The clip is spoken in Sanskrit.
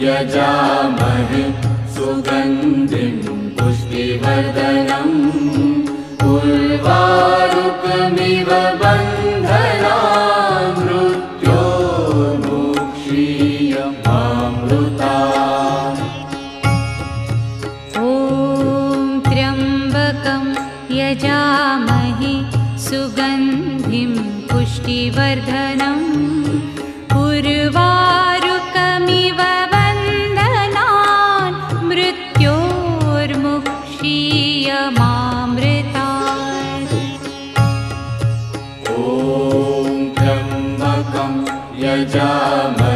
यजामहे सुगन्धिं पुष्टिवर्धनम् उर्वारुकमिव बन्धनान् मृत्योर्मुक्षीयमामृतात्। ॐ त्र्यम्बकं यजामहे सुगन्धिं पुष्टिवर्धनम् उर्वारुकमिव बन्धनान् मृत्योर्मुक्षीयमामृतात्। ॐ त्र्यम्बकं यजामहे